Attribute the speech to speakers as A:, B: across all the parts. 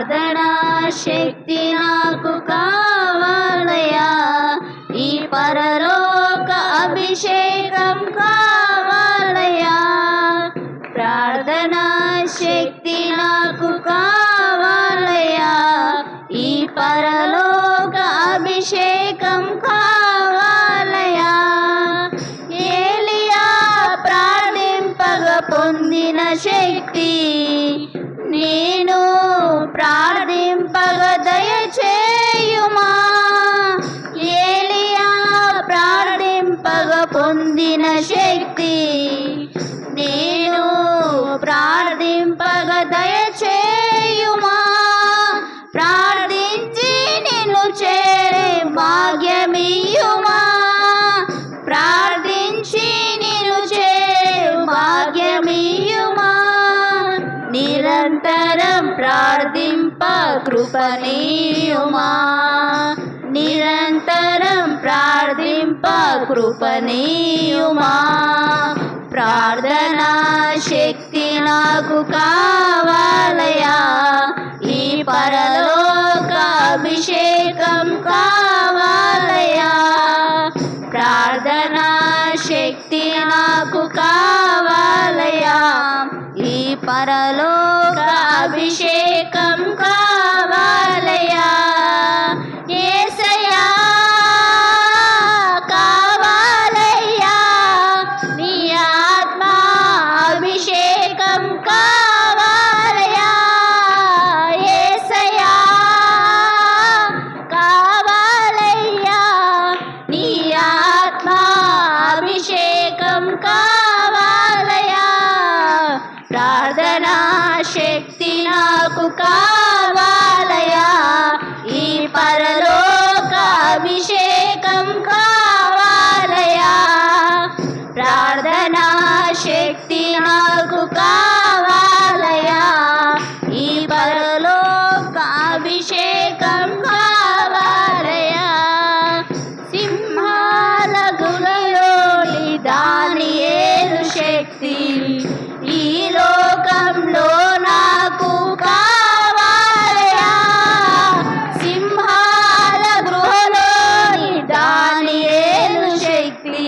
A: ప్రార్థనా శక్తి నాకు కావాలయా, ఈ పరలోక అభిషేకం కావాలయా. ప్రార్థనా శక్తి నాకు కావాలయా, ఈ పరలోక అభిషేకం కావాలయా. ఏలియా ప్రార్థింపగ పొందిన శక్తి నేను ప్రార్థింపగ దయచేయుమా. ఏలియా ప్రార్థింపగ పొందిన శక్తి నేను ప్రార్థింపగ దయచేయుమా. ప్రార్థించి నిన్ను చేరే భాగ్యమియ్యుమా. ప్రార్థించి నిన్ను చేరే భాగ్యమియ్యుమా. నిరంతరం ప్రార్థింప కృపనీయుమా. నిరంతరం ప్రార్థింప కృపనీయుమా. ప్రార్థనా శక్తి నాకు కావాలయా, ఈ పరలోక అభిషేకం కావాలయా. ప్రార్థనా శక్తి నాకు కావాలయా, ఈ పరలోక అభిషేకం కావాలయా. యేసయ్యా కావాలయ్యా, నీ ఆత్మ అభిషేకం కావాలయ్యా. యేసయ్యా కావాలయ్యా, నీ ఆత్మ అభిషేకం కావాలయ్యా. ప్రార్థనా శక్తి నాకు కావాలయా, ఈ పరలోక అభిషేకం కావాలయా. ప్రార్థనా శక్తి నాకు కావాలయా, ఈ పరలోక అభిషేకం కావాలయా. సింహాల గుహలోని దానియేలు శక్తి ఈ లోకంలో నాకు కావాలయా. సింహాల గృహలోని దానియేలు శక్తి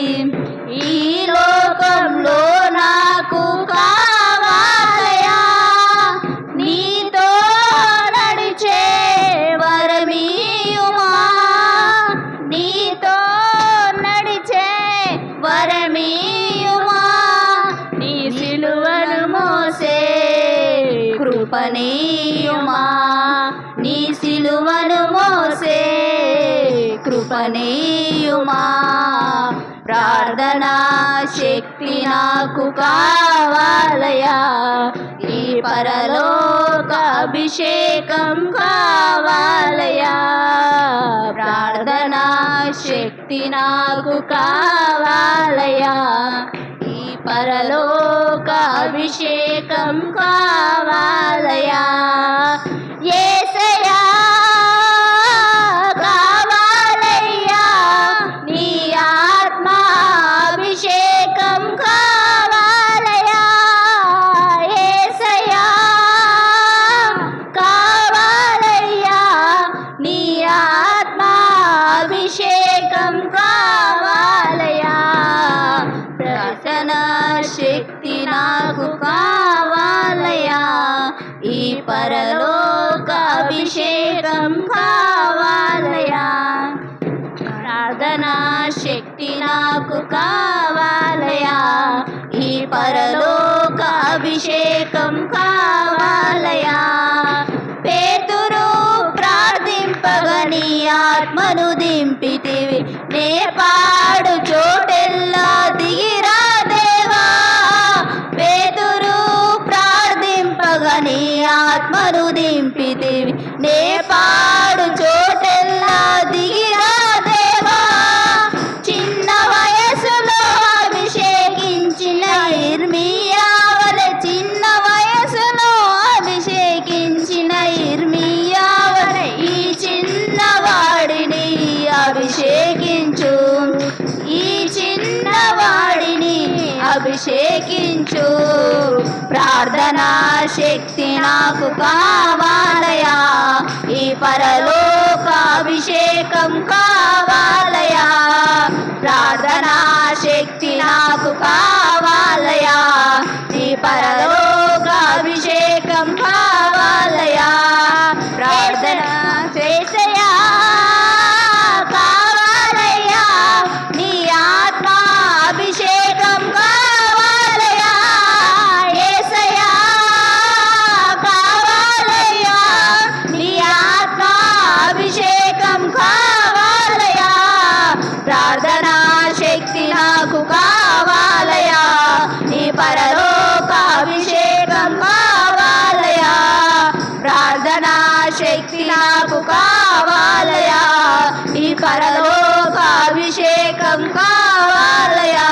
A: ఈ లోకంలో నాకు కావాలయా. నీతో నడిచే వరమీయుమా. నీతో నడిచే వరమీయుమా. నీ సిలువను మోసే కృపనీయుమా. నీ సిలువను మోసే కృపనీయుమా. ప్రార్థనా శక్తి నాకు కావాలయా, ఈ పరలోక అభిషేకం కావాలయా. ప్రార్థనా శక్తి నాకు కావాలయా, ఈ పరలోక అభిషేకం కావాలయా. యేసయ్యా కావాలయ్యా, నీ ఆత్మ అభిషేకం కావాలయా. యేసయ్యా కావాలయ్యా, నీ ఆత్మ అభిషేకం కావాలయా. ప్రార్థనా శక్తి నాకు కావాలయా, ఈ పరలోక అభిషేకం కావాలయా. ప్రార్థనా శక్తి నాకు కావాలయా, ఈ పరలోక అభిషేకం కావాలయా. పేతురు ప్రార్థింపగా నీ ఆత్మను దింపితివి, నే పాడు చోటెల్లా దిగిరా దేవా. పేతురు ప్రార్థింపగా నీ ఆత్మను దింపితివి, నే పాడు చోటెల్లా దిగిరా దేవా. చిన్న వయసులో అభిషేకించిన ఇర్మియా వలె, చిన్న వయసులో అభిషేకించిన ఇర్మియా వలె ఈ చిన్నవాడిని అభిషేకించు. ఈ చిన్నవాడిని అభిషేకించు. ప్రార్థనా శక్తి నాకు కావాలయా, శక్తి నాకు కావాలయా, ఈ పరలోక అభిషేకం కావాలయా.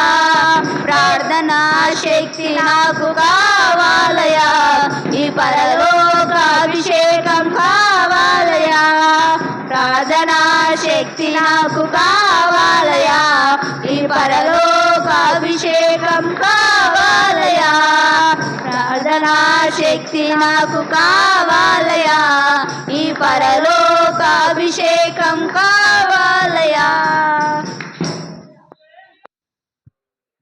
A: ప్రార్థనా శక్తి నాకు కావాలయా, ఈ పరలోక అభిషేకం కావాలయా. ప్రార్థనా శక్తి నాకు కావాలయా, ఈ పరలోక అభిషేకం కావాలయా. ప్రార్థనా శక్తి నాకు కావాలయా, ఈ పరలోక అభిషేకం కావాలయా.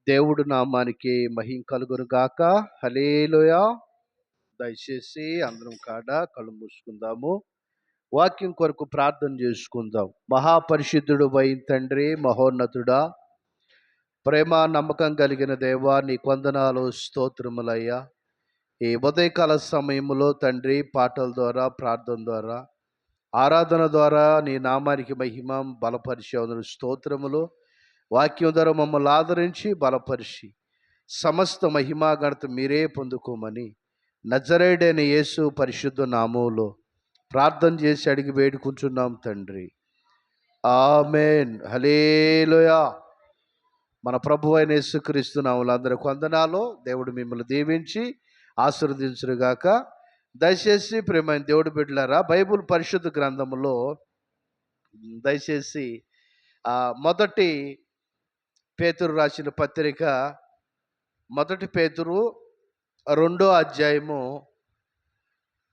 B: దేవుడు నామానికి మహిమ కలుగును గాక. హల్లెలూయా. దయచేసి అందరం కాడ కళ్ళు మూసుకుందాము. వాక్యం కొరకు ప్రార్థన చేసుకుందాం. మహాపరిశుద్ధుడు అయిన తండ్రి, మహోన్నతుడా, ప్రేమ నమ్మకం కలిగిన దేవా, నీ వందనాలు స్తోత్రములయ్యా. ఈ ఉదయకాల సమయంలో తండ్రి, పాటల ద్వారా, ప్రార్థన ద్వారా, ఆరాధన ద్వారా నీ నామానికి మహిమ బలపరిచే స్తోత్రములు. వాక్యం ద్వారా మమ్మల్ని ఆదరించి బలపరిచి సమస్త మహిమా ఘనత మీరే పొందుకోమని నజరేయుడైన యేసు పరిశుద్ధ నామములో ప్రార్థన చేసి అడిగి వేడుకుంటున్నాం తండ్రి. ఆమేన్. హల్లెలూయా. మన ప్రభువు అయిన యేసుక్రీస్తు నామములో అందరికి వందనాలు. దేవుడు మిమ్మల్ని దీవించి ఆశీర్వదించుగాక. దయచేసి ప్రేమైన దేవుడు బిడ్డలారా, బైబిల్ పరిశుద్ధ గ్రంథములో దయచేసి మొదటి పేతురు రాసిన పత్రిక, మొదటి పేతురు 2వ అధ్యాయము,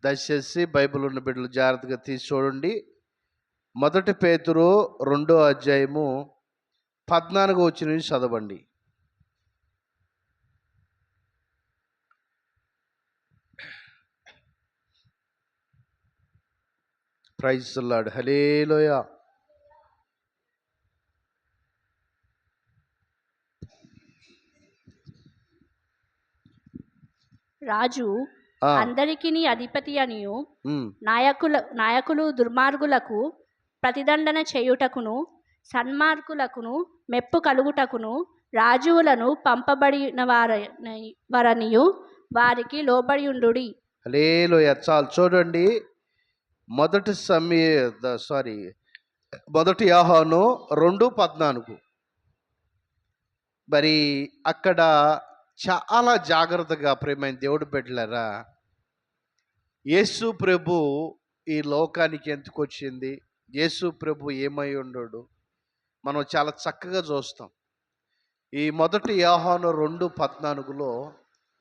B: దయచేసి బైబిల్ ఉన్న బిడ్డలు జాగ్రత్తగా తీసి చూడండి. మొదటి పేతురు 2వ అధ్యాయము 14వ వచనం నుంచి చదవండి. Praise the lord. హల్లెలూయా.
A: రాజు అందరికీ అధిపతి అనియు, నాయకులు దుర్మార్గులకు ప్రతిదండన చేయుటకును, సన్మార్గులకును మెప్పు కలుగుటకును రాజువులను పంపబడిన వారనియు వారికి లోబడియుండుడి.
B: హల్లెలూయా. చాలు చూడండి. మొదటి యోహాను 2:14. మరి అక్కడ చాలా జాగ్రత్తగా ప్రేమైన దేవుడు బిడ్డలారా, యేసు ప్రభు ఈ లోకానికి ఎందుకు వచ్చింది, యేసు ప్రభు ఏమై ఉండడు, మనం చాలా చక్కగా చూస్తాం. ఈ మొదటి యోహాను 2:14లో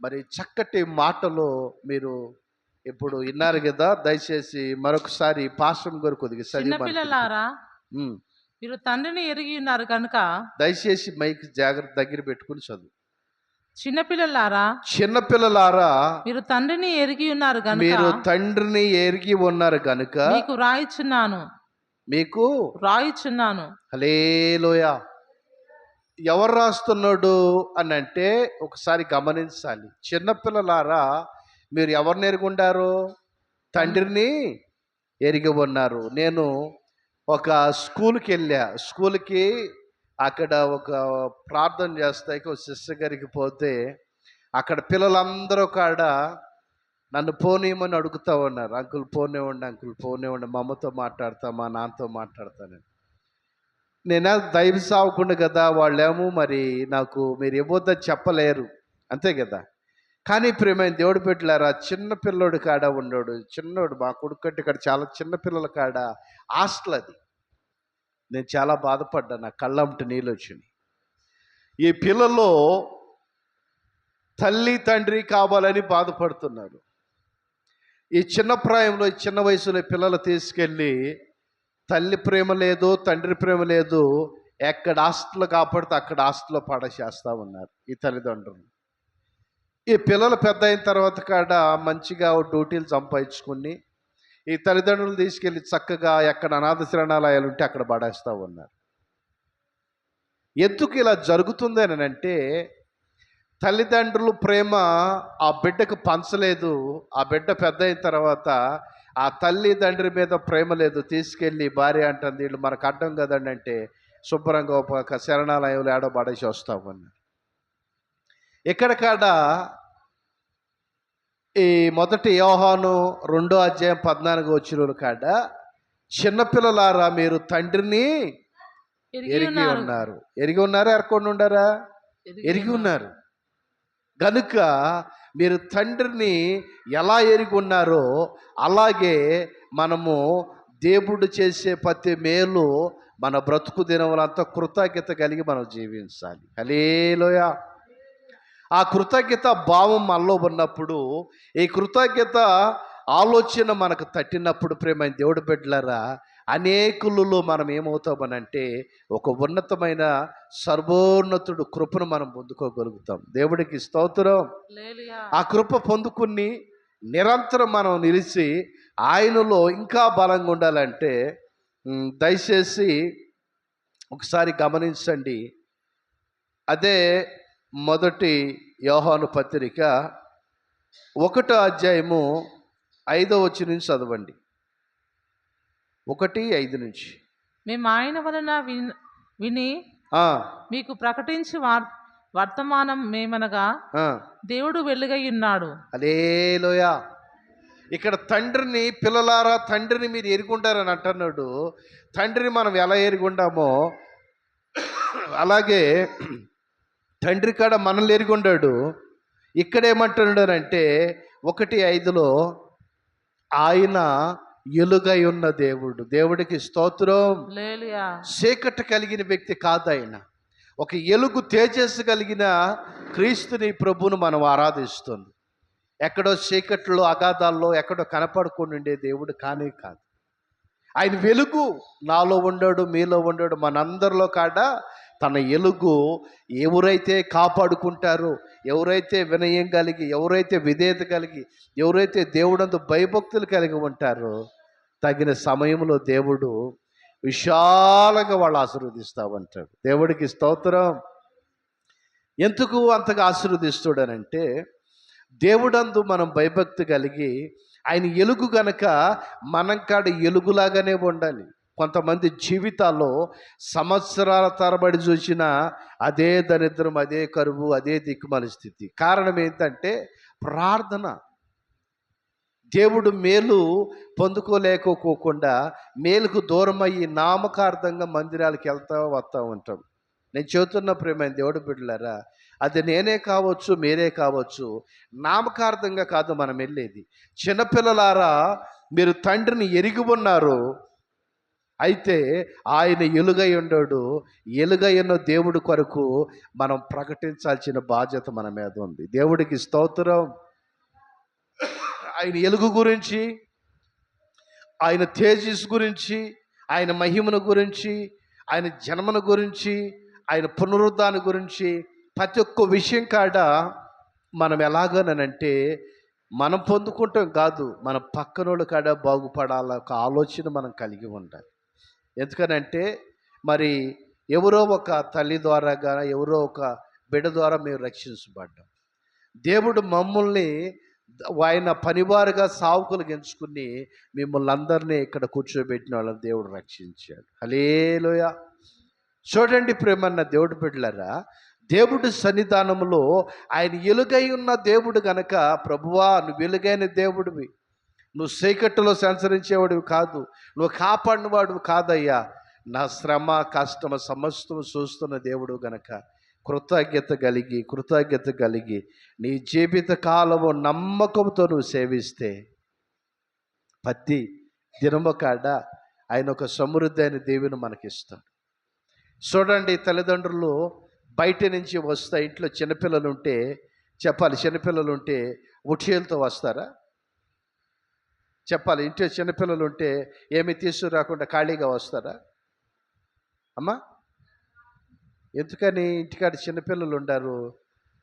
B: మరి చక్కటి మాటలు మీరు ఇప్పుడు విన్నారు కదా. దయచేసి మరొకసారి పాస్టర్ గారు కొద్దిగా
C: చిన్నపిల్లలారా, మీరు తండ్రిని ఎరిగి ఉన్నారు కనుక,
B: దయచేసి మైక్ జాగ్రత్త దగ్గర పెట్టుకుని చదువు.
C: చిన్నపిల్లలారా, మీరు తండ్రిని ఎరిగి ఉన్నారు కనుక,
B: మీరు తండ్రిని ఎరిగి ఉన్నారు కనుక
C: మీకు రాయిచున్నాను.
B: హల్లెలూయా. ఎవరు రాస్తున్నాడు అని అంటే ఒకసారి గమనించాలి. చిన్నపిల్లలారా, మీరు ఎవరిని ఎరిగి ఉండారు? తండ్రిని ఎరిగి ఉన్నారు. నేను ఒక స్కూల్కి అక్కడ ఒక ప్రార్థన చేస్తాయి ఒక సిస్టర్ గారికి పోతే, అక్కడ పిల్లలందరూ కాడ నన్ను పోనీయమని అడుగుతూ ఉన్నారు. అంకుల్ పోనివ్వండి, మా అమ్మతో మాట్లాడతా, మా నాన్నతో మాట్లాడతానని. నేనే దైవ సావకుండా కదా, వాళ్ళేమో మరి నాకు మీరు ఇవ్వద్దని చెప్పలేరు, అంతే కదా. కానీ ప్రేమైన దేవుడు పెట్టలేరా, చిన్న పిల్లోడు కాడ ఉన్నాడు. చిన్నోడు మా కొడుకు కంటే ఇక్కడ చాలా చిన్న పిల్లల కాడ హాస్టల్ అది. నేను చాలా బాధపడ్డా, నా కళ్ళంటి నీళ్ళు వచ్చినాయి. ఈ పిల్లలు తల్లి తండ్రి కావాలని బాధపడుతున్నారు. ఈ చిన్న ప్రాయంలో, ఈ చిన్న వయసులో పిల్లలు తీసుకెళ్ళి తల్లి ప్రేమ లేదు, తండ్రి ప్రేమ లేదు, ఎక్కడ హాస్టల్ కాపాడితే అక్కడ హాస్టల్లో పడేసేస్తూ ఉన్నారు ఈ తల్లిదండ్రులు. ఈ పిల్లలు పెద్ద అయిన తర్వాత కాడ మంచిగా డ్యూటీలు సంపాదించుకుని ఈ తల్లిదండ్రులు తీసుకెళ్ళి చక్కగా ఎక్కడ అనాథ శరణాలయాలు ఉంటే అక్కడ పడేస్తూ ఉన్నారు. ఎందుకు ఇలా జరుగుతుంది అని అంటే, తల్లిదండ్రులు ప్రేమ ఆ బిడ్డకు పంచలేదు. ఆ బిడ్డ పెద్ద అయిన తర్వాత ఆ తల్లి తండ్రి మీద ప్రేమ లేదు. తీసుకెళ్ళి భార్య అంటుంది, వీళ్ళు మనకు అడ్డం కదండి అంటే శుభ్రంగా ఒక శరణాలయంలో ఏడో పడేసి వస్తామన్నారు. ఇక్కడ కాడ ఈ మొదటి యోహాను 2:14 కాడ, చిన్నపిల్లలారా మీరు తండ్రిని ఎరిగి ఉన్నారు. ఎరిగి ఉన్నారా, ఎరకుండా ఉండారా? ఎరిగి ఉన్నారు. గనుక మీరు తండ్రిని ఎలా ఎరిగి ఉన్నారో అలాగే మనము దేవుడు చేసే ప్రతి మేలు మన బ్రతుకు దినములంతా కృతజ్ఞత కలిగి మనం జీవించాలి. హల్లెలూయా. ఆ కృతజ్ఞత భావం మనలో ఉన్నప్పుడు, ఈ కృతజ్ఞత ఆలోచన మనకు తట్టినప్పుడు, ప్రేమైన దేవుడి బిడ్డలారా, అనేకులలో మనం ఏమవుతామనంటే ఒక ఉన్నతమైన సర్వోన్నతుడు కృపను మనం పొందుకోగలుగుతాం. దేవుడికి స్తోత్రం. ఆ కృప పొందుకుని నిరంతరం మనం నిలిచి ఆయనలో ఇంకా బలంగా ఉండాలంటే దయచేసి ఒకసారి గమనించండి. అదే మొదటి యోహాను పత్రిక 1:5 నుంచి చదవండి. 1:5 నుంచి.
C: మేము ఆయన వలన విని మీకు ప్రకటించి వర్తమానం మేమనగా దేవుడు వెలుగై ఉన్నాడు.
B: హల్లెలూయా. ఇక్కడ తండ్రిని, పిల్లలారా తండ్రిని మీరు ఎరుగుంటారని అంటున్నాడు. తండ్రిని మనం ఎలా ఎరుగుండామో అలాగే తండ్రి కాడ మనల్ని ఎరుగుండాడు. ఇక్కడ ఏమంటున్నాడంటే 1:5 ఆయన ఎలుగై ఉన్న దేవుడు. దేవుడికి స్తోత్రం. చీకటి కలిగిన వ్యక్తి కాదు ఆయన. ఒక ఎలుగు తేజస్సు కలిగిన క్రీస్తుని, ప్రభువును మనం ఆరాధిస్తుంది. ఎక్కడో చీకట్లో అగాధాల్లో ఎక్కడో కనపడుకొని ఉండే దేవుడు కానే కాదు. ఆయన వెలుగు నాలో ఉండాడు, మీలో ఉండాడు, మనందరిలో కాడ తన ఎలుగు ఎవరైతే కాపాడుకుంటారో, ఎవరైతే వినయం కలిగి, ఎవరైతే విధేయత కలిగి, ఎవరైతే దేవుడందు భయభక్తులు కలిగి ఉంటారో తగిన సమయంలో దేవుడు విశాలంగా వాళ్ళు ఆశీర్వదిస్తామంటాడు. దేవుడికి స్తోత్రం. ఎందుకు అంతగా ఆశీర్వదిస్తాడనంటే దేవుడందు మనం భయభక్తి కలిగి ఆయన ఎలుగు గనక మనం కాడ ఎలుగులాగానే ఉండాలి. కొంతమంది జీవితాల్లో సంవత్సరాల తరబడి చూసిన అదే దరిద్రం, అదే కరువు, అదే దిక్కుమాలి స్థితి. కారణం ఏంటంటే ప్రార్థన. దేవుడు మేలు పొందుకోలేకపోకుండా మేలుకు దూరం అయ్యి నామకార్థంగా మందిరాలకు వస్తూ ఉంటాం. నేను చెబుతున్న ప్రేమైన దేవుడు బిడ్డలారా, అది నేనే కావచ్చు, మీరే కావచ్చు, నామకార్థంగా కాదు మనం వెళ్ళేది. చిన్నపిల్లలారా మీరు తండ్రిని ఎరిగి ఉన్నారు, అయితే ఆయన ఎలుగై ఉన్నాడు. ఎలుగై ఉన్న దేవుడి కొరకు మనం ప్రకటించాల్సిన బాధ్యత మన మీద ఉంది. దేవుడికి స్తోత్రం. ఆయన ఎలుగు గురించి, ఆయన తేజస్సు గురించి, ఆయన మహిమను గురించి, ఆయన జన్మను గురించి, ఆయన పునరుద్ధానం గురించి ప్రతి ఒక్క విషయం కాడ మనం ఎలాగనంటే మనం పొందుకుంటాం కాదు, మన పక్కనోళ్ళు కాడ బాగుపడాల ఒక ఆలోచన మనం కలిగి ఉండాలి. ఎందుకనంటే మరి ఎవరో ఒక తల్లి ద్వారా కానీ ఎవరో ఒక బిడ్డ ద్వారా మేము రక్షించబడ్డాం. దేవుడు మమ్మల్ని ఆయన పనివారుగా సావుకులు ఎంచుకుని మిమ్మల్ని అందరినీ ఇక్కడ కూర్చోబెట్టిన వాళ్ళని దేవుడు రక్షించాడు. హల్లెలూయా. చూడండి ప్రేమన్న దేవుడు బిడ్డలారా, దేవుడి సన్నిధానంలో ఆయన ఎలుగై ఉన్న దేవుడు గనక, ప్రభువా నువ్వు వెలుగైన దేవుడివి, నువ్వు చీకట్టులో సంచరించేవాడివి కాదు, నువ్వు కాపాడినవాడివి కాదయ్యా, నా శ్రమ కష్టం సమస్తము చూస్తున్న దేవుడు గనక కృతజ్ఞత కలిగి నీ జీవిత కాలము నమ్మకంతో నువ్వు సేవిస్తే ప్రతి దినము కాడ ఆయన ఒక సమృద్ధి అయిన దేవుని మనకిస్తాడు. చూడండి, తల్లిదండ్రులు బయట నుంచి వస్తా, ఇంట్లో చిన్నపిల్లలు ఉంటే చెప్పాలి, చిన్నపిల్లలు ఉంటే ఉట్టియలతో వస్తారా? చెప్పాలి. ఇంట్లో చిన్నపిల్లలు ఉంటే ఏమి తీసుకురాకుండా ఖాళీగా వస్తారా అమ్మా? ఎందుకని? ఇంటికాడ చిన్నపిల్లలు ఉండారు,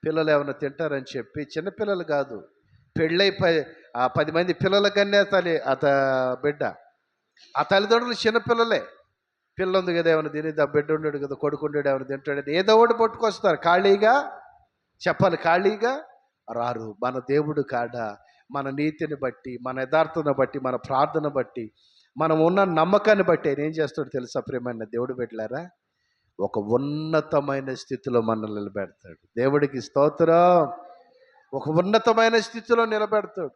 B: పిల్లలు ఏమైనా తింటారని చెప్పి. చిన్నపిల్లలు కాదు, పెళ్ళై 10 మంది పిల్లల కన్నా బిడ్డ, ఆ తల్లిదండ్రులు చిన్నపిల్లలే. పిల్ల ఉంది కదా, ఏమైనా తినేది, ఆ బిడ్డ ఉన్నాడు కదా, కొడుకు ఉన్నాడు, ఏమైనా తింటాడు, ఏదో ఒకటి పట్టుకొస్తారు. ఖాళీగా చెప్పాలి, ఖాళీగా రారు. మన దేవుడు కాడ మన నీతిని బట్టి, మన యథార్థను బట్టి, మన ప్రార్థన బట్టి, మనం ఉన్న నమ్మకాన్ని బట్టి ఆయన ఏం చేస్తాడు తెలుసా ప్రేమైన దేవుడు బిడ్డలారా? ఒక ఉన్నతమైన స్థితిలో మనల్ని నిలబెడతాడు. దేవుడికి స్తోత్రం. ఒక ఉన్నతమైన స్థితిలో నిలబెడతాడు.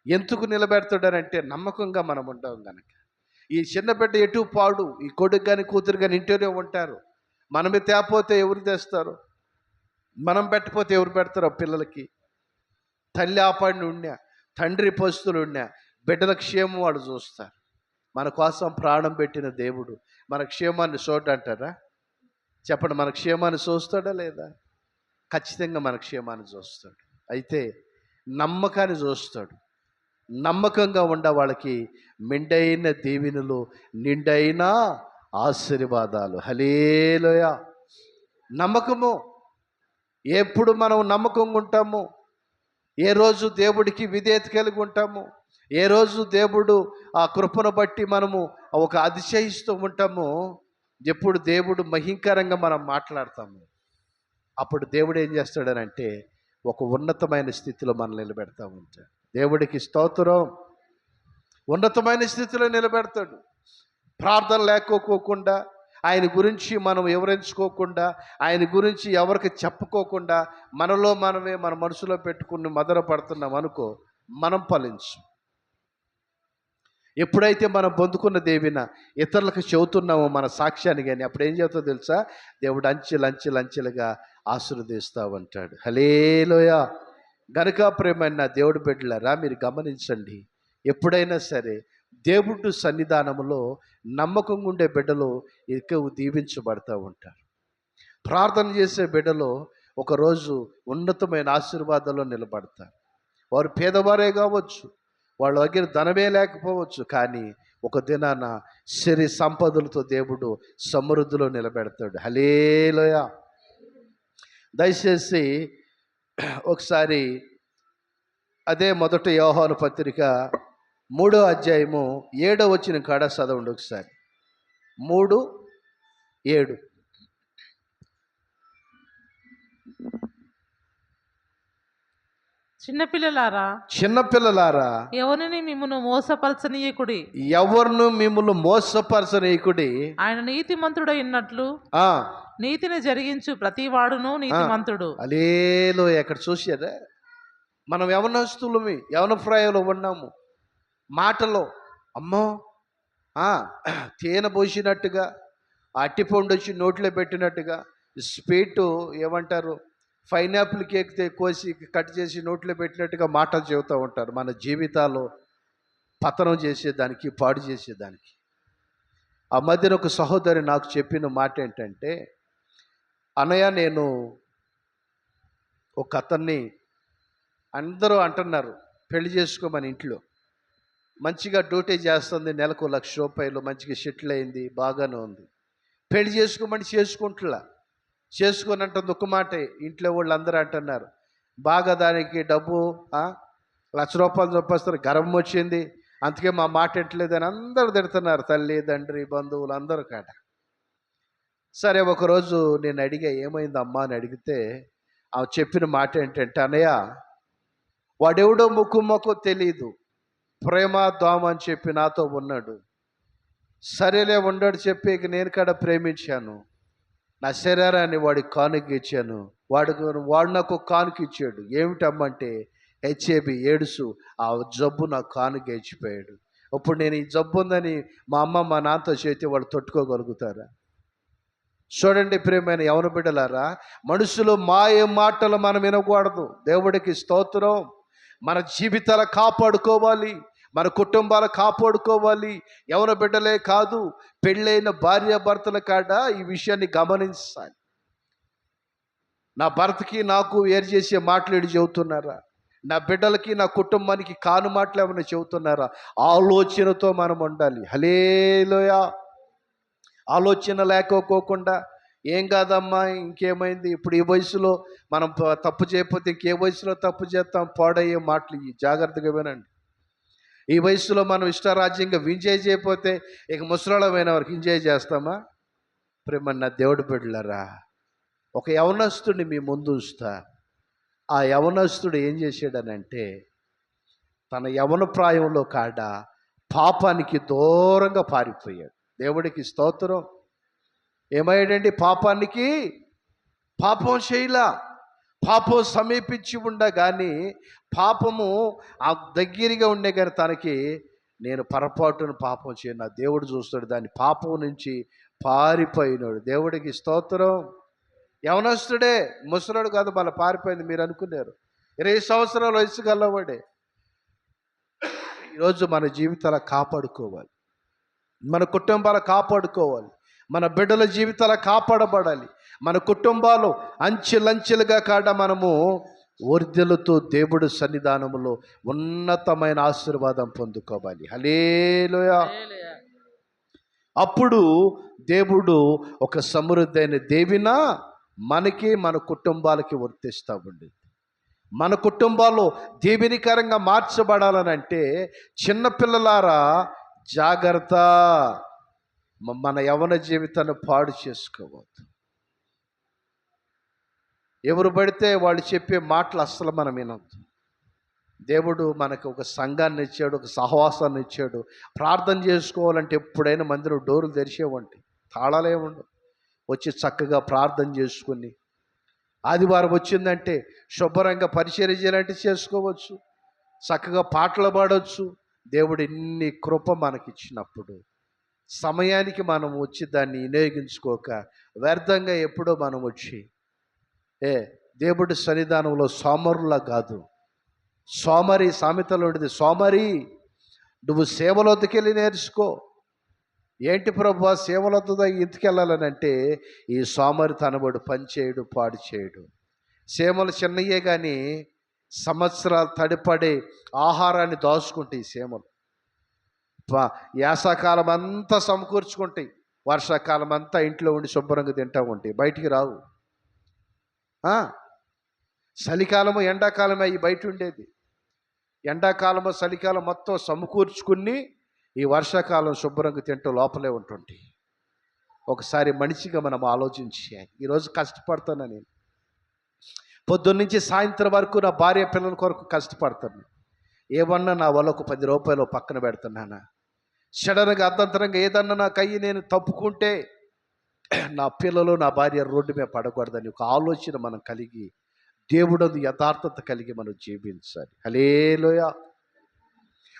B: ఎందుకు నిలబెడతాడనంటే నమ్మకంగా మనం ఉంటాం కనుక. ఈ చిన్న బిడ్డ ఎటు పాడు, ఈ కొడుకు కానీ కూతురు కానీ ఇంట్లోనే ఉంటారు. మనమే తేపోతే ఎవరు తెస్తారు? మనం పెట్టకపోతే ఎవరు పెడతారు పిల్లలకి? తల్లి ఆపాడిని ఉన్నా, తండ్రి పస్తులు ఉన్నా, బిడ్డల క్షేమం వాళ్ళు చూస్తారు. మన కోసం ప్రాణం పెట్టిన దేవుడు మన క్షేమాన్ని చూడంటారా? చెప్పండి, మన క్షేమాన్ని చూస్తాడా లేదా? ఖచ్చితంగా మన క్షేమాన్ని చూస్తాడు. అయితే నమ్మకాన్ని చూస్తాడు. నమ్మకంగా ఉండ వాళ్ళకి మెండైన దీవెనలు, నిండైన ఆశీర్వాదాలు. హల్లెలూయా. నమ్మకము ఎప్పుడు మనం నమ్మకంగా ఉంటాము, ఏ రోజు దేవుడికి విధేయత కలిగి ఉంటాము, ఏ రోజు దేవుడు ఆ కృపను బట్టి మనము ఒక అతిశయిస్తూ ఉంటాము, ఎప్పుడు దేవుడు మహింకరంగా మనం మాట్లాడతాము, అప్పుడు దేవుడు ఏం చేస్తాడనంటే ఒక ఉన్నతమైన స్థితిలో మనల్ని నిలబెడతా ఉంటాడు. దేవుడికి స్తోత్రం. ఉన్నతమైన స్థితిలో నిలబెడతాడు. ప్రార్థన లేకపోకుండా, ఆయన గురించి మనం వివరించుకోకుండా, ఆయన గురించి ఎవరికి చెప్పుకోకుండా మనలో మనమే మన మనసులో పెట్టుకుని మదన పడుతున్నాం అనుకో, మనం ఫలించు. ఎప్పుడైతే మనం పొందుకున్న దేవిన ఇతరులకు చెబుతున్నామో మన సాక్ష్యాన్ని, కానీ అప్పుడు ఏం చేస్తావు తెలుసా? దేవుడు అంచెలంచెలుగా ఆశీర్వదిస్తూ ఉంటాడు. హల్లెలూయా. గనుక ప్రేమైన దేవుడి బిడ్డలారా, మీరు గమనించండి, ఎప్పుడైనా సరే దేవుడు సన్నిధానంలో నమ్మకంగా ఉండే బిడ్డలు ఎక్కువ దీవించబడతా ఉంటారు. ప్రార్థన చేసే బిడ్డలు ఒకరోజు ఉన్నతమైన ఆశీర్వాదంలో నిలబడతారు. వారు పేదవారే కావచ్చు, వాళ్ళ దగ్గర ధనమే లేకపోవచ్చు, కానీ ఒక దినాన సిరి సంపదలతో దేవుడు సమృద్ధిలో నిలబెడతాడు. హల్లెలూయా. దయచేసి ఒకసారి అదే మొదటి యోహాను పత్రిక 3వ అధ్యాయము 7వ వచనం కాడ చదవండి ఒకసారి. 3:7. చిన్నపిల్లలారా
C: ఎవరిని మిమ్మును మోసపరచనీయకుడి,
B: ఎవరిను మిమ్మును మోసపరచనీయకుడి.
C: ఆయన నీతిమంతుడై ఉన్నట్లు నీతిని జరిగించు ప్రతి వాడును నీతిమంతుడు.
B: హల్లెలూయా. ఎక్కడ చూసారా? మనం యవనస్తులమి, యవన ప్రాయంలో ఉన్నాము. మాటలో అమ్మో తేనె పోసినట్టుగా, అట్టిపండు వచ్చి నోట్లో పెట్టినట్టుగా, స్వీటు ఏమంటారు, పైనాపిల్ కేక్ కోసి కట్ చేసి నోట్లో పెట్టినట్టుగా మాటలు చెబుతూ ఉంటారు. మన జీవితాలు పతనం చేసేదానికి, పాడు చేసేదానికి. ఆ మధ్యన ఒక సహోదరి నాకు చెప్పిన మాట ఏంటంటే, అన్నయ్య, నేను ఒక అతన్ని అందరూ అంటున్నారు పెళ్లి చేసుకోమని, ఇంట్లో మంచిగా డ్యూటీ చేస్తుంది, నెలకు 1,00,000 రూపాయలు, మంచిగా సెటిల్ అయింది, బాగానే ఉంది. పెళ్లి చేసుకోమని చేసుకుంటులా, చేసుకొని అంటుంది ఒక మాటే. ఇంట్లో వాళ్ళు అందరూ అంటున్నారు, బాగా దానికి డబ్బు 1,00,000 రూపాయలు చూపిస్తారు, గర్వం వచ్చింది, అందుకే మా మాట ఎట్లేదని అందరూ తిడుతున్నారు, తల్లి తండ్రి బంధువులు అందరూ కాట. సరే, ఒకరోజు నేను అడిగా, ఏమైందమ్మా అని అడిగితే ఆమె చెప్పిన మాట ఏంటంటే, అన్నయ్య, వాడెవడో ముక్కు తెలీదు, ప్రేమ దోమ అని చెప్పి నాతో ఉన్నాడు. సరేలే ఉన్నాడు చెప్పి ఇక నేను కూడా ప్రేమించాను, నా శరీరాన్ని వాడికి కానుక ఇచ్చాను. వాడు నాకు కానుక ఇచ్చాడు. ఏమిటమ్మంటే HIV ఎయిడ్స్. ఆ జబ్బు నాకు కానుక ఇచ్చిపోయాడు. ఇప్పుడు నేను ఈ జబ్బు ఉందని మా అమ్మ మా నాన్నతో చేతి వాళ్ళు తట్టుకోగలుగుతారా? చూడండి ప్రియమైన యవన బిడ్డలారా, మనుషులు మాయ మాటలు మనం వినకూడదు. దేవుడికి స్తోత్రం. మన జీవితాలు కాపాడుకోవాలి, మన కుటుంబాలు కాపాడుకోవాలి. యవన బిడ్డలే కాదు, పెళ్ళైన భార్యాభర్తల కాడ ఈ విషయాన్ని గమనించాలి. నా భర్తకి నాకు వేరు చేసే మాటలు ఏడు చెబుతున్నారా? నా బిడ్డలకి నా కుటుంబానికి కాను మాటలు ఏమైనా చెబుతున్నారా? ఆలోచనతో మనం ఉండాలి. హల్లెలూయా. ఆలోచన లేకపోకుండా ఏం కాదమ్మా, ఇంకేమైంది, ఇప్పుడు ఈ వయసులో మనం తప్పు చేయకపోతే ఇంకే వయసులో తప్పు చేస్తాం, పాడయ్యే మాటలు ఇవి. జాగ్రత్తగా వినండి. ఈ వయసులో మనం ఇష్టారాజ్యంగా ఎంజాయ్ చేయకపోతే ఇక ముసలాళ్ళమైన వరకు ఎంజాయ్ చేస్తామా? ప్రేమన్న దేవుడి బిడ్డలారా, ఒక యవనస్తుడిని మీ ముందు ఉంచుతా. ఆ యవనస్తుడు ఏం చేశాడనంటే, తన యవన ప్రాయంలో కాడ పాపానికి దూరంగా పారిపోయాడు. దేవుడికి స్తోత్రం. ఏమయ్యాడండి? పాపం చేయలా, పాపం సమీపించి ఉండగాని, పాపము ఆ దగ్గరగా ఉండే కానీ తనకి నేను పొరపాటున పాపం చేయను, నా దేవుడు చూస్తాడు, దాన్ని పాపం నుంచి పారిపోయినాడు. దేవుడికి స్తోత్రం. యవనస్తుడే, ముసలాడు కాదు, మళ్ళీ పారిపోయింది. మీరు అనుకున్నారు 20 సంవత్సరాల వయసు గల్లవాడే. ఈరోజు మన జీవితాలు కాపాడుకోవాలి, మన కుటుంబాలు కాపాడుకోవాలి, మన బిడ్డల జీవితాలు కాపాడబడాలి. మన కుటుంబాలు అంచెలంచెలుగా కాడ మనము వర్ధిల్లుతూ దేవుడి సన్నిధానములో ఉన్నతమైన ఆశీర్వాదం పొందుకోవాలి. హల్లెలూయా. అప్పుడు దేవుడు ఒక సమృద్ధైన దేవిన మనకి మన కుటుంబాలకి వర్తిస్తూ ఉండి, మన కుటుంబాలు దీవెనికరంగా మార్చబడాలనంటే చిన్నపిల్లలారా జాగ్రత్త, మన యవ్వన జీవితాన్ని పాడు చేసుకోవద్దు. ఎవరు పడితే వాళ్ళు చెప్పే మాటలు అస్సలు మనం వినొద్దు. దేవుడు మనకు ఒక సంఘాన్ని ఇచ్చాడు, ఒక సహవాసాన్ని ఇచ్చాడు. ప్రార్థన చేసుకోవాలంటే ఎప్పుడైనా మందిరం డోర్లు తెరిచేవంటి, తాళాలే ఉండవు. వచ్చి చక్కగా ప్రార్థన చేసుకుని ఆదివారం వచ్చిందంటే శుభ్రంగా పరిచర్య చేయాలంటే చేసుకోవచ్చు, చక్కగా పాటలు పాడవచ్చు. దేవుడు ఎన్ని కృప మనకిచ్చినప్పుడు సమయానికి మనం వచ్చి దాన్ని వినియోగించుకోక వ్యర్థంగా ఎప్పుడో మనం వచ్చి దేవుడి సన్నిధానంలో సోమరులా కాదు, సోమరి సామెతలో ఉండేది, సోమరి నువ్వు సేవలోకి నేర్చుకో. ఏంటి ప్రభు సేవలతో ఇంటికెళ్ళాలని అంటే, ఈ సోమరి తనబడు పని చేయడు, పాడు చేయడు. సేమలు చిన్నయే కానీ సంవత్సరాలు తడిపడే ఆహారాన్ని దాచుకుంటాయి సేమలు. యాసకాలం అంతా సమకూర్చుకుంటాయి, వర్షాకాలం అంతా ఇంట్లో ఉండి శుభ్రంగా తింటూ ఉంటాయి, బయటికి రావు. చలికాలము ఎండాకాలమే అవి బయట ఉండేది. ఎండాకాలము చలికాలం మొత్తం సమకూర్చుకుని ఈ వర్షాకాలం శుభ్రంగా తింటూ లోపలే ఉంటుంటే, ఒకసారి మనిషిగా మనం ఆలోచించి, ఈరోజు కష్టపడతాను నేను, పొద్దున్నుంచి సాయంత్రం వరకు నా భార్య పిల్లల కొరకు కష్టపడతాను, ఏమన్నా నా వల్ల ఒక 10 రూపాయలు పక్కన పెడుతున్నానా, సడన్గా అర్ధంతరంగా ఏదన్నా నాకు అయ్యి నేను తప్పుకుంటే నా పిల్లలు నా భార్య రోడ్డు మీద పడకూడదని ఒక ఆలోచన మనం కలిగి, దేవుడు యథార్థత కలిగి మనం జీవించాలి. హల్లెలూయా.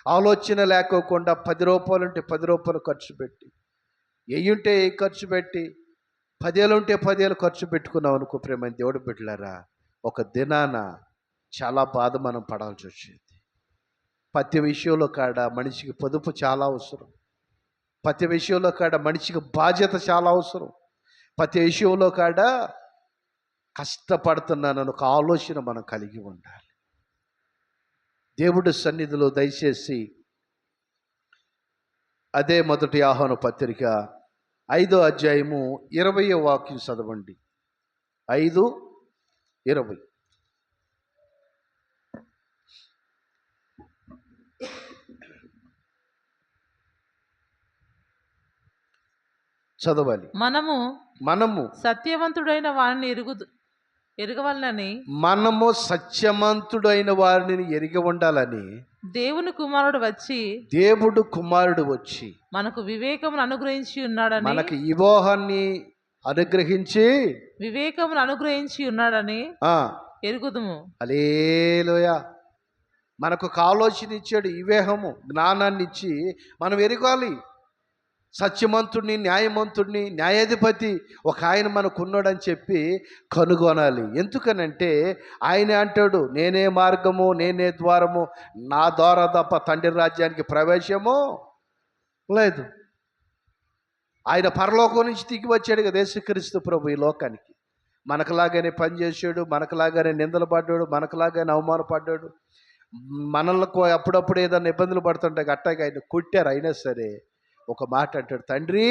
B: ఆలోచన లేకోకుండా 10 రూపాయలు ఉంటే 10 రూపాయలు ఖర్చు పెట్టి, ఎయ్యుంటే ఏ ఖర్చు పెట్టి, 10 ఏళ్ళు ఉంటే 10 ఏళ్ళు ఖర్చు పెట్టుకున్నాం అనుకో ప్రేమ దేవుడు బిడ్డలారా, ఒక దినాన చాలా బాధ మనం పడాల్సి వచ్చేది. ప్రతి విషయంలో కాడ మనిషికి పొదుపు చాలా అవసరం, ప్రతి విషయంలో కాడ మనిషికి బాధ్యత చాలా అవసరం, ప్రతి విషయంలో కాడ కష్టపడుతున్నానని ఒక ఆలోచన మనం కలిగి ఉండాలి. దేవుడి సన్నిధిలో దయచేసి అదే మొదటి యోహాను పత్రిక 5వ అధ్యాయము 20వ వాక్యం చదవండి. 5:20. చదవాలి. మనము
C: సత్యవంతుడైన వారిని ఎరగవలనని,
B: మనము సత్యవంతుడైన వారిని ఎరిగి ఉండాలని
C: దేవుడు కుమారుడు వచ్చి మనకు వివేకమును అనుగ్రహించి ఉన్నాడని ఎరుగుదుము.
B: హల్లెలూయా. మనకు ఒక ఆలోచన ఇచ్చాడు, వివేకము జ్ఞానాన్ని ఇచ్చి మనం ఎరగాలి. సత్యమంతుడిని, న్యాయమంతుడిని, న్యాయాధిపతి ఒక ఆయన మనకున్నాడని చెప్పి కనుగొనాలి. ఎందుకనంటే ఆయన అంటాడు, నేనే మార్గము, నేనే ద్వారము, నా ద్వారా తప్ప తండ్రి రాజ్యానికి ప్రవేశము లేదు. ఆయన పరలోకం నుంచి దిగి వచ్చాడు కదా యేసుక్రీస్తు ప్రభు ఈ లోకానికి. మనకులాగానే పనిచేసాడు, మనకులాగానే నిందలు పడ్డాడు, మనకులాగానే అవమానపడ్డాడు. మనలకు అప్పుడప్పుడు ఏదైనా ఇబ్బందులు పడుతుంటే అట్టాగా ఆయన కొట్టారు. అయినా సరే ఒక మాట అంటాడు, తండ్రి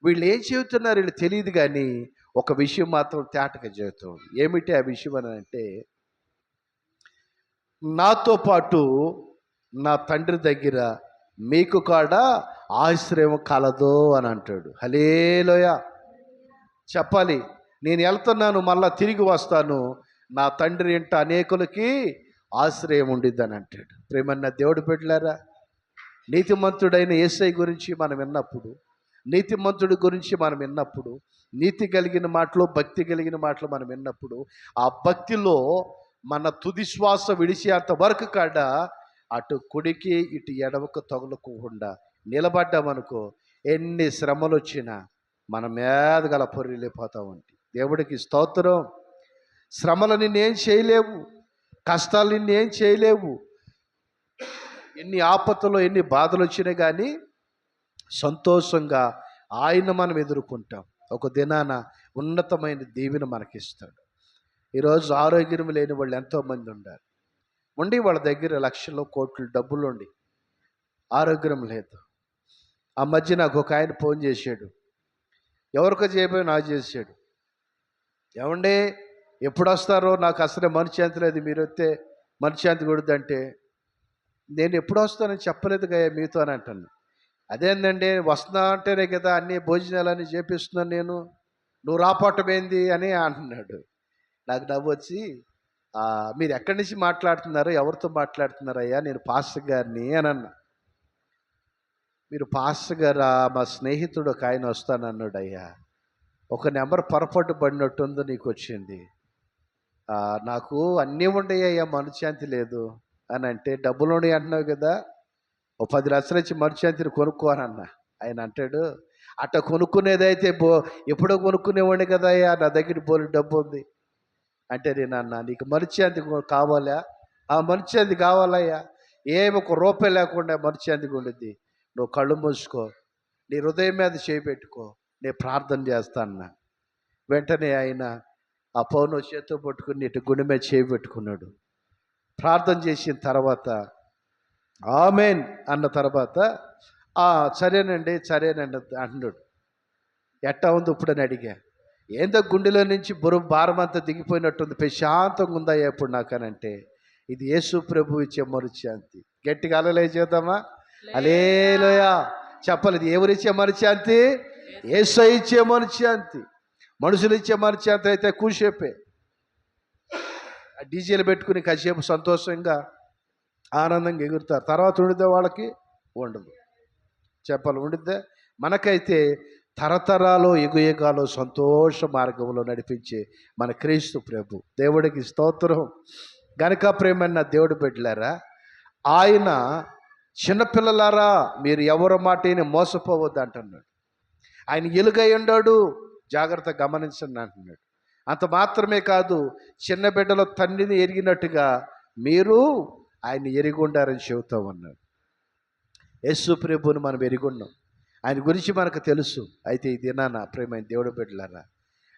B: వీళ్ళు ఏం చెబుతున్నారు వీళ్ళు తెలియదు కానీ ఒక విషయం మాత్రం తేటగా చెబుతాడు. ఏమిటి ఆ విషయం అని అంటే, నాతో పాటు నా తండ్రి దగ్గర మీకు కూడా ఆశ్రయం కలదు అని అంటాడు. హల్లెలూయా. చెప్పాలి, నేను వెళ్తున్నాను, మళ్ళా తిరిగి వస్తాను, నా తండ్రి ఇంట అనేకులకి ఆశ్రయం ఉండిద్దని అంటాడు. ప్రేమన్న దేవుడు బిడ్డలారా, నీతిమంతుడైన యేసయ్య గురించి మనం విన్నప్పుడు, నీతిమంతుడి గురించి మనం విన్నప్పుడు, నీతి కలిగిన మాటలు, భక్తి కలిగిన మాటలు మనం విన్నప్పుడు, ఆ భక్తిలో మన తుది శ్వాస విడిచేంత వరకు కాడ అటు కుడికి ఇటు ఎడమకు తగులకుండా నిలబడ్డామనుకో, ఎన్ని శ్రమలు వచ్చినా మన మీద గల పొర్రెళ్ళిపోతా ఉంటాయి. దేవుడికి స్తోత్రం. శ్రమలు నిన్నేం చేయలేవు, కష్టాలు నిన్నేం చేయలేవు. ఎన్ని ఆపదలు, ఎన్ని బాధలు వచ్చినా కానీ సంతోషంగా ఆయన మనం ఎదుర్కొంటాం. ఒక దినాన ఉన్నతమైన దీవెన మనకిస్తాడు. ఈరోజు ఆరోగ్యం లేని వాళ్ళు ఎంతోమంది ఉన్నారు. వాళ్ళ దగ్గర లక్షలు కోట్లు డబ్బులు ఉండి ఆరోగ్యం లేదు. ఆ మధ్య నాకు ఒక ఆయన ఫోన్ చేశాడు. ఎవరికో చేయబోయి నాకు చేశాడు. ఏమండి ఎప్పుడు వస్తారో, నాకు అసలే మనశ్శాంతి లేదు, మీరు వస్తే మనశ్శాంతి కొడుద్దంటే, నేను ఎప్పుడు వస్తానని చెప్పలేదు కదా మీతో అని అంటాను. అదేందండి, వస్తున్నా అంటేనే కదా అన్ని భోజనాలన్నీ చేపిస్తున్నాను నేను, నువ్వు రాపట్టమేంది అని అంటున్నాడు. నాకు నవ్వు వచ్చి, మీరు ఎక్కడి నుంచి మాట్లాడుతున్నారు, ఎవరితో మాట్లాడుతున్నారయ్యా? నేను పాస్టర్ గారిని అని అన్నా. మీరు పాస్టర్ గారా? మా స్నేహితుడు ఒక ఆయన వస్తానన్నాడు. అయ్యా, ఒక నెంబర్ పొరపాటు పడినట్టుందో నీకు వచ్చింది. నాకు అన్నీ ఉండయ్యా, మనశ్శాంతి లేదు అని అంటే, డబ్బులు ఉన్నాయి అంటున్నావు కదా, ఓ 10 లక్షలు ఇచ్చి మనశ్శాంతిని కొనుక్కోనన్నా. ఆయన అంటాడు, అట్ట కొనుక్కునేదైతే ఎప్పుడో కొనుక్కునేవాడిని కదా అయ్యా, నా దగ్గర బోలు డబ్బు ఉంది అంటే. నేను అన్నా, నీకు మనశ్శాంతి కావాలా? ఆ మనశ్శాంతి కావాలయ్యా. ఏమి ఒక రూపాయి లేకుండా మనశ్శాంతిగా ఉండిద్ది. నువ్వు కళ్ళు మూసుకో, నీ హృదయం మీద చేపెట్టుకో, నేను ప్రార్థన చేస్తానన్నా. వెంటనే ఆయన ఆ ఫోన్ చేతితో పట్టుకుని ఇటు గుండె మీద చేపెట్టుకున్నాడు. ప్రార్థన చేసిన తర్వాత ఆమెన్ అన్న తర్వాత, సరేనండి అంటున్నాడు. ఎట్టా ఉంది ఇప్పుడు అని అడిగా. ఏందో గుండెలో నుంచి భారం అంతా దిగిపోయినట్టుంది, ప్రశాంతంగా ఉందా ఇప్పుడు నాకు అని అంటే, ఇది యేసు ప్రభు ఇచ్చే మనశ్శాంతి. గట్టిగా అలలే చేద్దామా? హల్లెలూయా చెప్పాలి. ఇది ఎవరిచ్చే మనశ్శాంతి? యేసు ఇచ్చే మనశ్శాంతి. మనుషులు ఇచ్చే మనశ్శాంతి అయితే కూసేపే, డీజేలు పెట్టుకుని కాసేపు సంతోషంగా ఆనందంగా ఎగురుతారు. తర్వాత ఉండిద్దే వాళ్ళకి ఉండదు. చెప్పాలి, ఉండిద్దే. మనకైతే తరతరాలు యుగయుగాలు సంతోష మార్గంలో నడిపించే మన క్రీస్తు ప్రభు. దేవుడికి స్తోత్రం. గనుక ప్రేమన్న దేవుడు బిడ్డలారా, ఆయన చిన్నపిల్లలారా మీరు ఎవరి మాటని మోసపోవద్దు అంటున్నాడు. ఆయన ఎలుగై ఉన్నాడు, జాగ్రత్త గమనించండి అంటున్నాడు. అంత మాత్రమే కాదు, చిన్న బిడ్డలో తండ్రిని ఎరిగినట్టుగా మీరు ఆయన ఎరిగొండారని చెబుతూ ఉన్నాడు. యేసు ప్రభువుని మనం ఎరిగొన్నాం, ఆయన గురించి మనకు తెలుసు. అయితే ఈ దినాన ప్రేమైన దేవుడు బిడ్డలారా,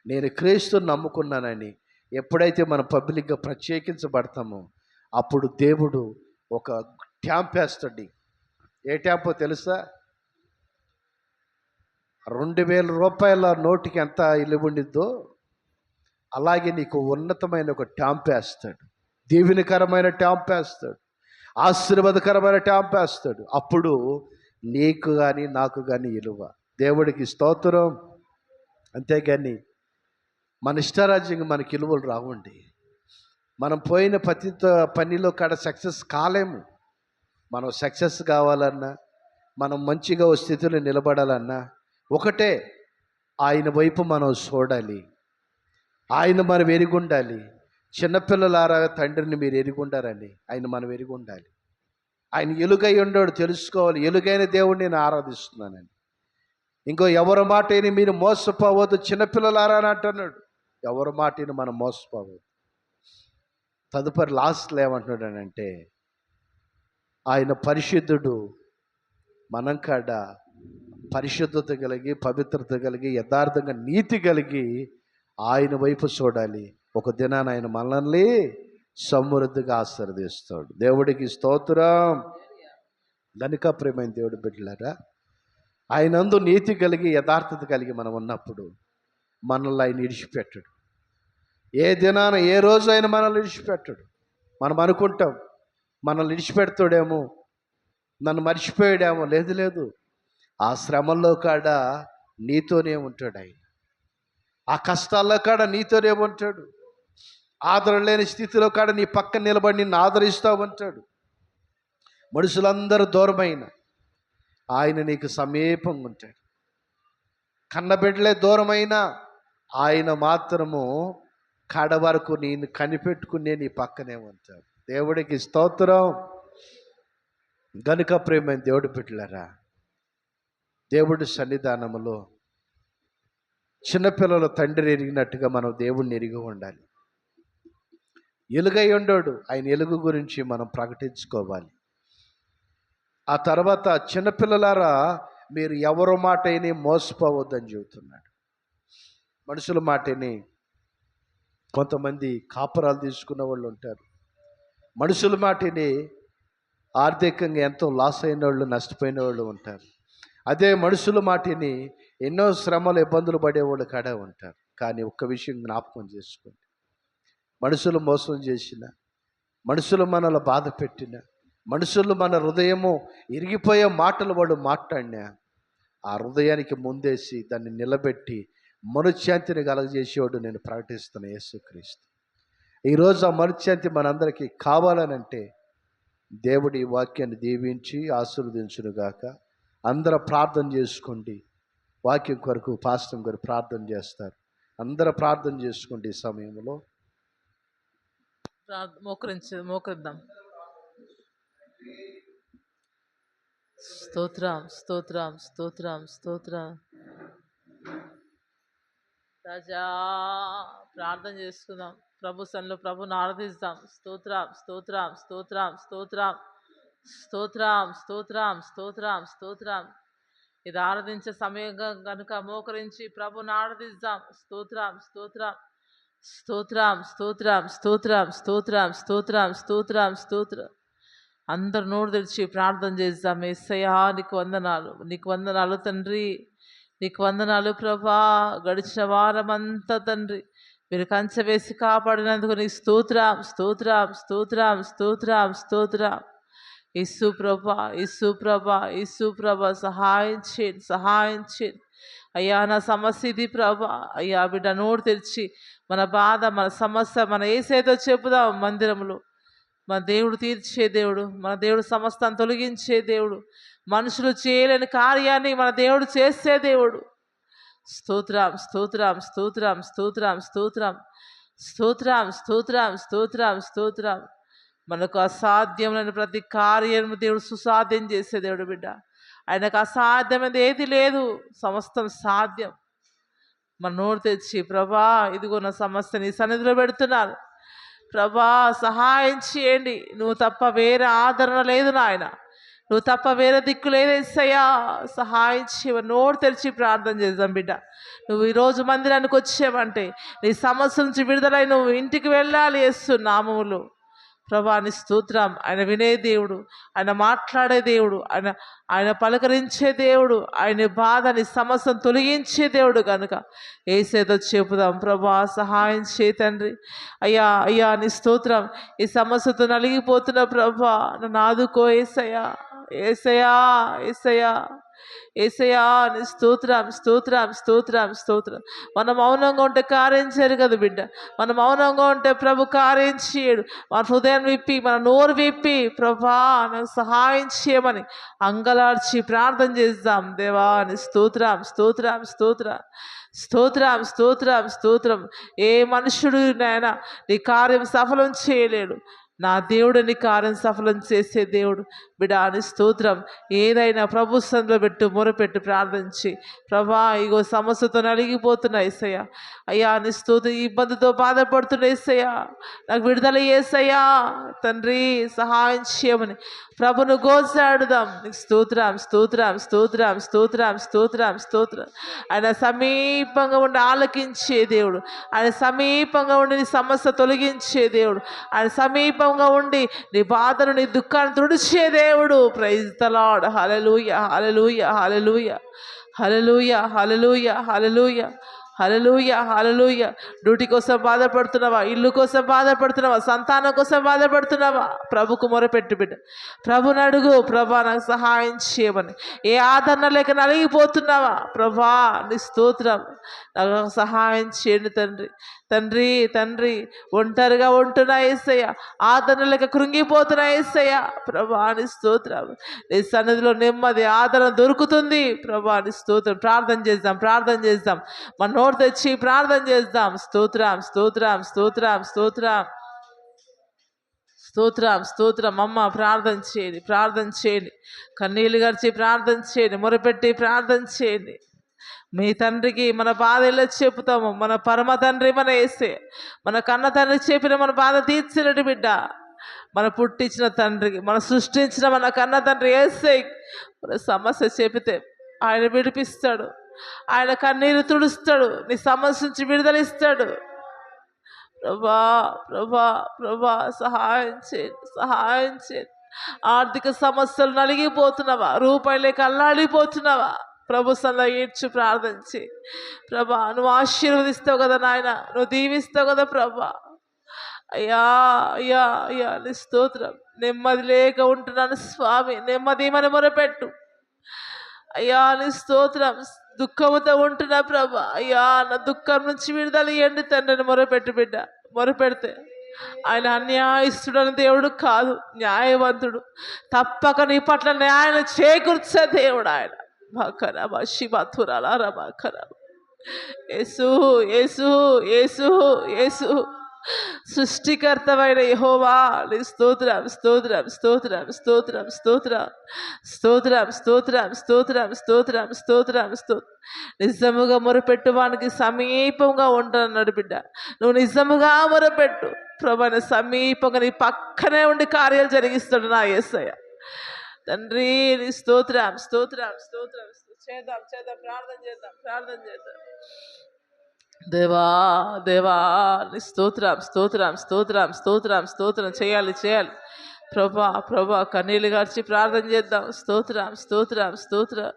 B: నేను క్రీస్తుని నమ్ముకున్నానని ఎప్పుడైతే మనం పబ్లిక్గా ప్రత్యేకించబడతామో, అప్పుడు దేవుడు ఒక ట్యాంప్ వేస్తాడు. ఏ ట్యాంపో తెలుసా? 2000 రూపాయల నోటికి ఎంత ఇల్లు ఉండిద్దో అలాగే నీకు ఉన్నతమైన ఒక ట్యాంప్ వేస్తాడు. దీవెనకరమైన ట్యాంప్ వేస్తాడు, ఆశీర్వాదకరమైన ట్యాంప్ వేస్తాడు. అప్పుడు నీకు కానీ నాకు కానీ విలువ. దేవుడికి స్తోత్రం. అంతేగాని మన ఇష్టారాజ్యంగా మనకి విలువలు రావండి. మనం పోయిన ప్రతి పనిలో కాడ సక్సెస్ కాలేము. మనం సక్సెస్ కావాలన్నా, మనం మంచిగా ఓ స్థితిలో నిలబడాలన్నా ఒకటే, ఆయన వైపు మనం చూడాలి, ఆయన మనం ఎరిగుండాలి. చిన్నపిల్లలారా తండ్రిని మీరు ఎరిగుండారని ఆయన మనం ఎరిగుండాలి. ఆయన ఎలుగై ఉన్నాడు తెలుసుకోవాలి. ఎలుగైన దేవుడిని నేను ఆరాధిస్తున్నానని. ఇంకో ఎవరి మాటని మీరు మోసపోవద్దు చిన్నపిల్లలారా అని అంటున్నాడు. ఎవరి మాటని మనం మోసపోవద్దు. తదుపరి లాస్ట్లో ఏమంటున్నాడనంటే, ఆయన పరిశుద్ధుడు, మనం కాడ పరిశుద్ధత కలిగి, పవిత్రత కలిగి, యథార్థంగా నీతి కలిగి ఆయన వైపు చూడాలి. ఒక దినాన ఆయన మనల్ని సమృద్ధిగా ఆశీర్వదిస్తాడు. దేవుడికి స్తోత్రం. గనుక ప్రేమైన దేవుడి బిడ్డలారా, ఆయనందు నీతి కలిగి, యథార్థత కలిగి మనం ఉన్నప్పుడు మనల్ని ఆయన విడిచిపెట్టడు. ఏ దినాన ఏ రోజు ఆయన మనల్ని విడిచిపెట్టడు. మనం అనుకుంటాం మనల్ని విడిచిపెడతాడేమో, నన్ను మర్చిపోయాడేమో. లేదు లేదు, ఆ శ్రమల్లో కాడ నీతోనే ఉంటాడు ఆయన. ఆ కష్టాల్లో కాడ నీతోనే ఉంటాడు. ఆదరణ లేని స్థితిలో కాడ నీ పక్కన నిలబడి నిన్ను ఆదరిస్తూ ఉంటాడు. మనుషులందరూ దూరమైన ఆయన నీకు సమీపంగా ఉంటాడు. కన్నబిడ్డలే దూరమైన ఆయన మాత్రము కడ వరకు నేను కనిపెట్టుకునే నీ పక్కనే ఉంటాడు. దేవుడికి స్తోత్రం. గనుక ప్రేమైన దేవుడు బిడ్డలారా, దేవుడి సన్నిధానములో చిన్నపిల్లల తండ్రి ఎరిగినట్టుగా మనం దేవుణ్ణి ఎరిగి ఉండాలి. ఎలుగై ఉండోడు, ఆయన ఎలుగు గురించి మనం ప్రకటించుకోవాలి. ఆ తర్వాత చిన్నపిల్లలారా, మీరు ఎవరి మాట అయినా మోసపోవద్దని చెబుతున్నాడు. మనుషుల మాటని కొంతమంది కాపురాలు తీసుకున్న వాళ్ళు ఉంటారు. మనుషుల మాటని ఆర్థికంగా ఎంతో లాస్ అయిన వాళ్ళు, నష్టపోయిన వాళ్ళు ఉంటారు. అదే మనుషుల మాటని ఎన్నో శ్రమలు ఇబ్బందులు పడేవాళ్ళు కాడ ఉంటారు. కానీ ఒక్క విషయం జ్ఞాపకం చేసుకోండి, మనుషులు మోసం చేసిన, మనుషులు మనల్ని బాధ పెట్టిన, మనుషులు మన హృదయము ఇరిగిపోయే మాటలు వాళ్ళు మాట్లాడినా ఆ హృదయానికి ముందేసి దాన్ని నిలబెట్టి మనశ్శాంతిని కలగజేసేవాడు నేను ప్రకటిస్తున్న యేసుక్రీస్తు. ఈరోజు ఆ మనశ్శాంతి మనందరికీ కావాలనంటే దేవుడి ఈ వాక్యాన్ని దీవించి ఆశీర్వదించునుగాక. అందరూ ప్రార్థన చేసుకోండి. వాక్యం కొరకు పాస్టర్ గారు ప్రార్థన చేస్తారు. అందరూ ప్రార్థన చేసుకోండి. ఈ సమయంలో
C: మోకరిద్దాం. స్తోత్రం, స్తోత్రం, స్తోత్రం, స్తోత్రం. రాజా, ప్రార్థన చేసుకుందాం. ప్రభు సన్నిధిలో ప్రభుని ఆరాధిస్తాం. స్తోత్రం, స్తోత్రం, స్తోత్రం, స్తోత్రం, స్తోత్రం, స్తోత్రం, స్తోత్రం, స్తోత్రం. ఇది ఆరాధించే సమయం కనుక మోకరించి ప్రభుని ఆరాధిస్తాం. స్తోత్రం, స్తోత్రం, స్తోత్రం, స్తోత్రం, స్తోత్రం, స్తోత్రం, స్తోత్రం, స్తోత్రం, స్తోత్రం. అందరు నోరు తెరిచి ప్రార్థన చేద్దాం. యేసయ్యా, నీకు వందనాలు, నీకు వందనాలు తండ్రి, నీకు వందనాలు ప్రభా. గడిచిన వారమంతా తండ్రి మీరు కంచె వేసి కాపాడినందుకు నీ స్తోత్రం, స్తోత్రం, స్తోత్రం, స్తోత్రం, స్తోత్రం. యేసు ప్రభా, యేసు ప్రభా, యేసు ప్రభా, సహాయం చేయండి, సహాయం చేయండి అయ్యా. నా సమస్య ఇది ప్రభా. అయ్యా, బిడ్డ నోరు తెరిచి మన బాధ, మన సమస్య మన యేసేతో చెప్పుదాం మందిరంలో. మన దేవుడు తీర్చే దేవుడు, మన దేవుడు సమస్తాన్ని తొలగించే దేవుడు, మనుషులు చేయలేని కార్యాన్ని మన దేవుడు చేసే దేవుడు. స్తోత్రం, స్తోత్రం, స్తోత్రం, స్తోత్రం, స్తోత్రం, స్తోత్రం, స్తోత్రం, స్తోత్రం, స్తోత్రం. మనకు అసాధ్యమైన ప్రతి కార్యం దేవుడు సుసాధ్యం చేసే దేవుడు బిడ్డ. ఆయనకు అసాధ్యమైనది ఏది లేదు, సమస్తం సాధ్యం. మన నోరు తెచ్చి ప్రభా, ఇదిగో నా సమస్య నీ సన్నిధిలో పెడుతున్నాను ప్రభా, సహాయం చేయండి. నువ్వు తప్ప వేరే ఆదరణ లేదు నాయన, నువ్వు తప్ప వేరే దిక్కు లేదు యేసయ్యా, సహాయం చేయమని నోరు తెరిచి ప్రార్థన చేద్దాం బిడ్డ. నువ్వు ఈరోజు మందిరానికి వచ్చావంటే నీ సమస్య నుంచి విడుదలై నువ్వు ఇంటికి వెళ్ళాలి యేసు నామములో. ప్రభా నీ స్తోత్రం. ఆయన వినే దేవుడు, ఆయన మాట్లాడే దేవుడు, ఆయన పలకరించే దేవుడు, ఆయన బాధని సమస్యను తొలగించే దేవుడు కనుక యేసేతో చెప్పుదాం. ప్రభా సహాయం చేయి తండ్రి. అయ్యా, అయ్యా నీ స్తోత్రం. ఈ సమస్యతో నలిగిపోతున్న ప్రభా నన్ను ఆదుకో యేసయ్యా, యేసయ్యా, యేసయ్యా, యేసయ్యా నీ స్తోత్రం, స్తోత్రం, స్తోత్రం, స్తోత్రం. మనం మౌనంగా ఉంటే కార్యం చేయరు కదా బిడ్డ. మనం మౌనంగా ఉంటే ప్రభు కార్యం చేయడు. మన హృదయం విప్పి, మన నోరు విప్పి ప్రభా నాకు సహాయం చేయమని అంగలార్చి ప్రార్థన చేద్దాం. దేవా నీ స్తోత్రం, స్తోత్రం, స్తోత్రం, స్తోత్రం, స్తోత్రం, స్తోత్రం. ఏ మనుషుడు నాయన నీ కార్యం సఫలం చేయలేడు. నా దేవుడు నీ కార్యం సఫలం చేసే దేవుడు బిడ్డ. నీ స్తోత్రం. ఏదైనా ప్రభు సన్నిధిలో పెట్టు, మొరపెట్టు, ప్రార్థించి ప్రభా ఇగో సమస్యతో నలిగిపోతున్నా యేసయ్యా. అయ్యా నీ స్తోత్రం. ఈ ఇబ్బందితో బాధపడుతున్న యేసయ్యా నాకు విడుదల యేసయ్యా తండ్రి, సహాయం చేయమని ప్రభును గోసాడుదాం. నీకు స్తోత్రం, స్తోత్రం, స్తోత్రం, స్తోత్రం, స్తోత్రం, స్తోత్రం. ఆయన సమీపంగా ఉండి ఆలకించే దేవుడు, ఆయన సమీపంగా ఉండి నీ సమస్య తొలగించే దేవుడు, ఆయన సమీపంగా ఉండి నీ బాధను నీ దుఃఖాన్ని తుడిచే దేవుడు. Praise the lord. Hallelujah, hallelujah, hallelujah, hallelujah, hallelujah, hallelujah, hallelujah, hallelujah. Duty కోసం బాధపడుతున్నావా? ఇల్లు కోసం బాధపడుతున్నావా? సంతానం కోసం బాధపడుతున్నావా? ప్రభుకు మొరపెట్టు బిడ్డ. ప్రభుని అడుగు, ప్రభా నాకు సహాయం చేయమని. ఏ ఆదరణ లేక నలిగిపోతున్నావా? ప్రభా నీ స్తోత్రం. నాకు సహాయం చేయండి తండ్రి. తండ్రి తండ్రి ఒంటరిగా ఉంటున్నా యేసయ్య, ఆదరణ లేక కృంగిపోతున్నా యేసయ్య. ప్రభా నీ స్తోత్రం. నీ సన్నిధిలో నెమ్మది ఆదరణ దొరుకుతుంది. ప్రభా నీ స్తోత్రం. ప్రార్థన చేద్దాం, ప్రార్థన చేద్దాం, మన నోరు తెచ్చి ప్రార్థన చేద్దాం. స్తోత్రం స్తోత్రం స్తోత్రం స్తోత్రం స్తోత్రం స్తోత్రం. అమ్మ ప్రార్థన చేయండి, ప్రార్థన చేయండి, కన్నీళ్ళు గడిచి ప్రార్థన చేయండి, మొరపెట్టి ప్రార్థన చేయండి. మీ తండ్రికి మన బాధలో చెబుతాము. మన పరమ తండ్రి మన యేసే. మన కన్న తండ్రి చెప్పిన మన బాధ తీర్చినట్టు బిడ్డ. మన పుట్టించిన తండ్రికి, మన సృష్టించిన మన కన్న తండ్రి యేసే మన సమస్య చెబితే ఆయన విడిపిస్తాడు. ఆయన కన్నీరు తుడుస్తాడు. నీ సమస్య నుంచి విడుదలిస్తాడు. ప్రభా ప్రభా ప్రభా సహాయం చేయండి, సహాయం చేయండి. ఆర్థిక సమస్యలు నలిగిపోతున్నావా? రూపాయలకి అల్లాడిపోతున్నావా? ప్రభు సన్నిధిలో ఏడ్చి ప్రార్థించి, ప్రభా నువ్వు ఆశీర్వదిస్తావు కదా నాయన, నువ్వు దీవిస్తావు కదా ప్రభా. అయ్యా అయ్యా అయ్యా నీ స్తోత్రం. నెమ్మది లేక ఉంటున్నాను స్వామి, నెమ్మది మన మొరపెట్టు. అయ్యా నీ స్తోత్రం. దుఃఖముతో ఉంటున్నా ప్రభా. అయ్యా నా దుఃఖం నుంచి విడుదల ఇవ్వండి తండ్రిని మొరపెట్టు బిడ్డ. మొరపెడితే ఆయన అన్యాయస్తుడని దేవుడు కాదు, న్యాయవంతుడు. తప్పక నీ పట్ల న్యాయం చేకూర్చే దేవుడు ఆయన. మకరమ శివతురాల రమకరమ. యేసు యేసు యేసు యేసు సృష్టికర్తమైన యెహోవా నీ స్తోత్రం స్తోత్రం స్తోత్రం స్తోత్రం స్తోత్రం స్తోత్రం స్తోత్రం స్తోత్రం స్తోత్రం స్తోత్రం స్తోత్రం. నిజముగా మొరపెట్టువానికి సమీపంగా ఉంటానన్నాడు బిడ్డ. నువ్వు నిజముగా మొరపెట్టు, ప్రభువైన సమీపంగా నీ పక్కనే ఉండి కార్యాలు జరిగిస్తాడు నా యేసయ్య. తండ్రి నీ స్తోత్రం స్తోత్రం స్తోత్రం. చేద్దాం చేద్దాం, ప్రార్థన చేద్దాం, ప్రార్థన చేద్దాం. దేవా దేవా నీ స్తోత్రం స్తోత్రం స్తోత్రం స్తోత్రం స్తోత్రం. చేయాలి చేయాలి ప్రభా ప్రభా. కన్నీళ్ళు గార్చి ప్రార్థన చేద్దాం. స్తోత్రం స్తోత్రం స్తోత్రం.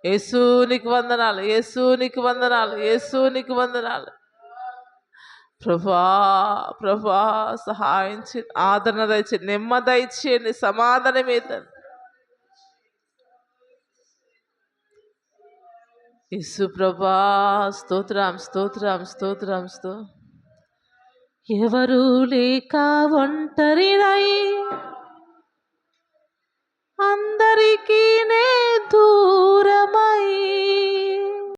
C: యేసు నీకు వందనాలు, యేసు నీకు వందనాలు, యేసు నీకు వందనాలు. ప్రభా ప్రభా సహాయం చేయండి, ఆదరణ దయచేయండి, నెమ్మది దయచేయండి, సమాధానమే తండ్రి. యేసు ప్రభా స్తోత్రం స్తోత్రం స్తోత్రం స్తోత్రం. ఎవరు లేక ఒంటరినై